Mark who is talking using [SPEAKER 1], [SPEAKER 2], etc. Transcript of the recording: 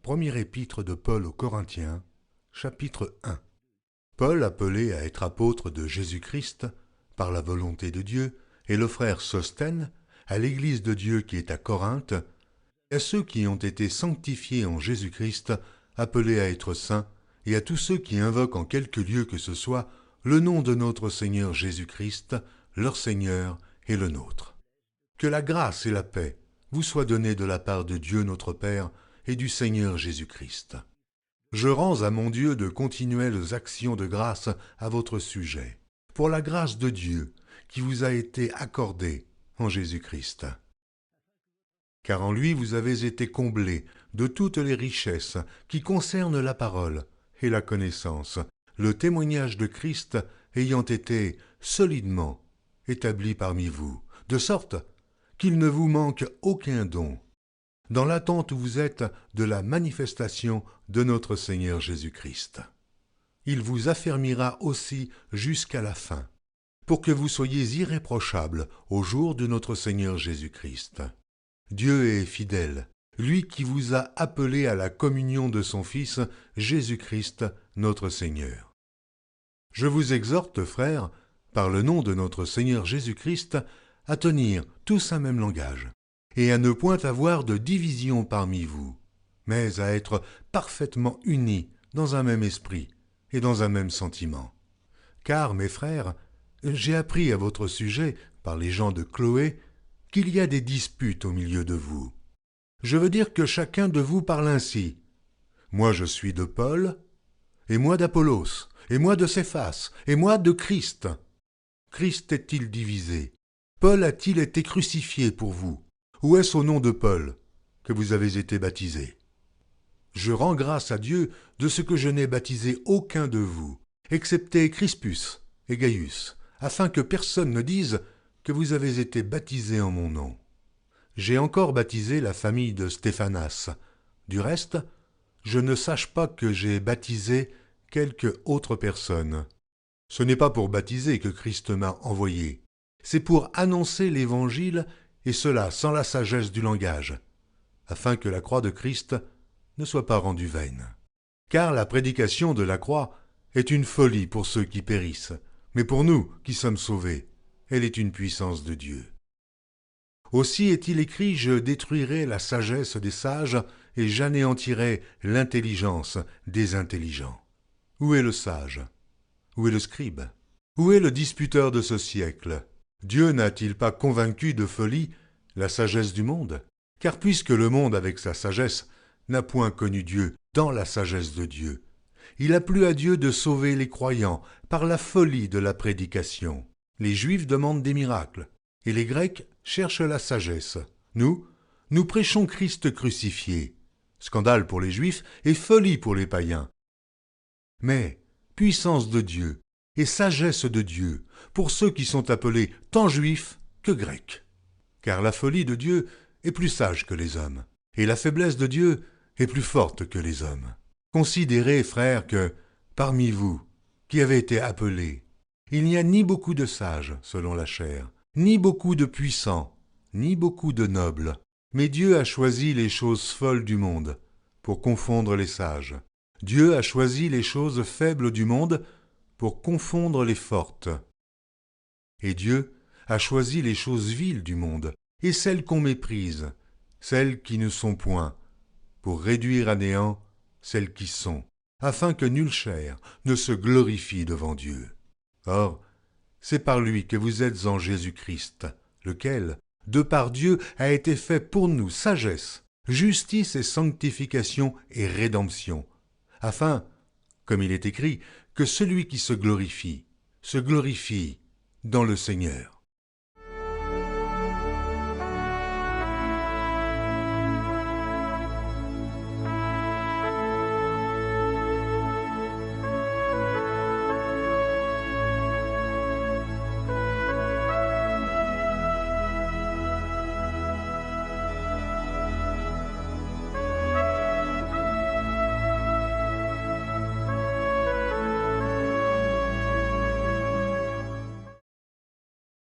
[SPEAKER 1] Premier épître de Paul aux Corinthiens, chapitre 1. Paul, appelé à être apôtre de Jésus-Christ, par la volonté de Dieu, et le frère Sosthène, à l'Église de Dieu qui est à Corinthe, et à ceux qui ont été sanctifiés en Jésus-Christ, appelés à être saints, et à tous ceux qui invoquent en quelque lieu que ce soit le nom de notre Seigneur Jésus-Christ, leur Seigneur et le nôtre. Que la grâce et la paix vous soient données de la part de Dieu notre Père et du Seigneur Jésus-Christ. Je rends à mon Dieu de continuelles actions de grâce à votre sujet, pour la grâce de Dieu qui vous a été accordée en Jésus-Christ. Car en lui vous avez été comblés de toutes les richesses qui concernent la parole et la connaissance, le témoignage de Christ ayant été solidement établi parmi vous, de sorte qu'il ne vous manque aucun don, dans l'attente où vous êtes de la manifestation de notre Seigneur Jésus-Christ. Il vous affermira aussi jusqu'à la fin, pour que vous soyez irréprochables au jour de notre Seigneur Jésus-Christ. Dieu est fidèle, lui qui vous a appelés à la communion de son Fils, Jésus-Christ, notre Seigneur. Je vous exhorte, frères, par le nom de notre Seigneur Jésus-Christ, à tenir tous un même langage, et à ne point avoir de division parmi vous, mais à être parfaitement unis dans un même esprit et dans un même sentiment. Car, mes frères, j'ai appris à votre sujet, par les gens de Chloé, qu'il y a des disputes au milieu de vous. Je veux dire que chacun de vous parle ainsi. Moi je suis de Paul, et moi d'Apollos, et moi de Céphas, et moi de Christ. Christ est-il divisé? Paul a-t-il été crucifié pour vous? Ou est-ce au nom de Paul que vous avez été baptisés? Je rends grâce à Dieu de ce que je n'ai baptisé aucun de vous, excepté Crispus et Gaius, afin que personne ne dise que vous avez été baptisés en mon nom. J'ai encore baptisé la famille de Stéphanas. Du reste, je ne sache pas que j'ai baptisé quelque autre personne. Ce n'est pas pour baptiser que Christ m'a envoyé, c'est pour annoncer l'Évangile, et cela sans la sagesse du langage, afin que la croix de Christ ne soit pas rendue vaine. Car la prédication de la croix est une folie pour ceux qui périssent, mais pour nous qui sommes sauvés, elle est une puissance de Dieu. Aussi est-il écrit, je détruirai la sagesse des sages, et j'anéantirai l'intelligence des intelligents. Où est le sage? Où est le scribe? Où est le disputeur de ce siècle? Dieu n'a-t-il pas convaincu de folie la sagesse du monde? Car puisque le monde avec sa sagesse n'a point connu Dieu dans la sagesse de Dieu, il a plu à Dieu de sauver les croyants par la folie de la prédication. Les Juifs demandent des miracles, et les Grecs cherchent la sagesse. Nous prêchons Christ crucifié. Scandale pour les Juifs et folie pour les païens. Mais puissance de Dieu et sagesse de Dieu pour ceux qui sont appelés tant juifs que grecs. Car la folie de Dieu est plus sage que les hommes, et la faiblesse de Dieu est plus forte que les hommes. Considérez, frères, que, parmi vous, qui avez été appelés, il n'y a ni beaucoup de sages, selon la chair, ni beaucoup de puissants, ni beaucoup de nobles, mais Dieu a choisi les choses folles du monde, pour confondre les sages. Dieu a choisi les choses faibles du monde, pour confondre les fortes. Et Dieu a choisi les choses viles du monde, et celles qu'on méprise, celles qui ne sont point, pour réduire à néant celles qui sont, afin que nulle chair ne se glorifie devant Dieu. Or, c'est par lui que vous êtes en Jésus-Christ, lequel, de par Dieu, a été fait pour nous sagesse, justice et sanctification et rédemption, afin, comme il est écrit, que celui qui se glorifie dans le Seigneur.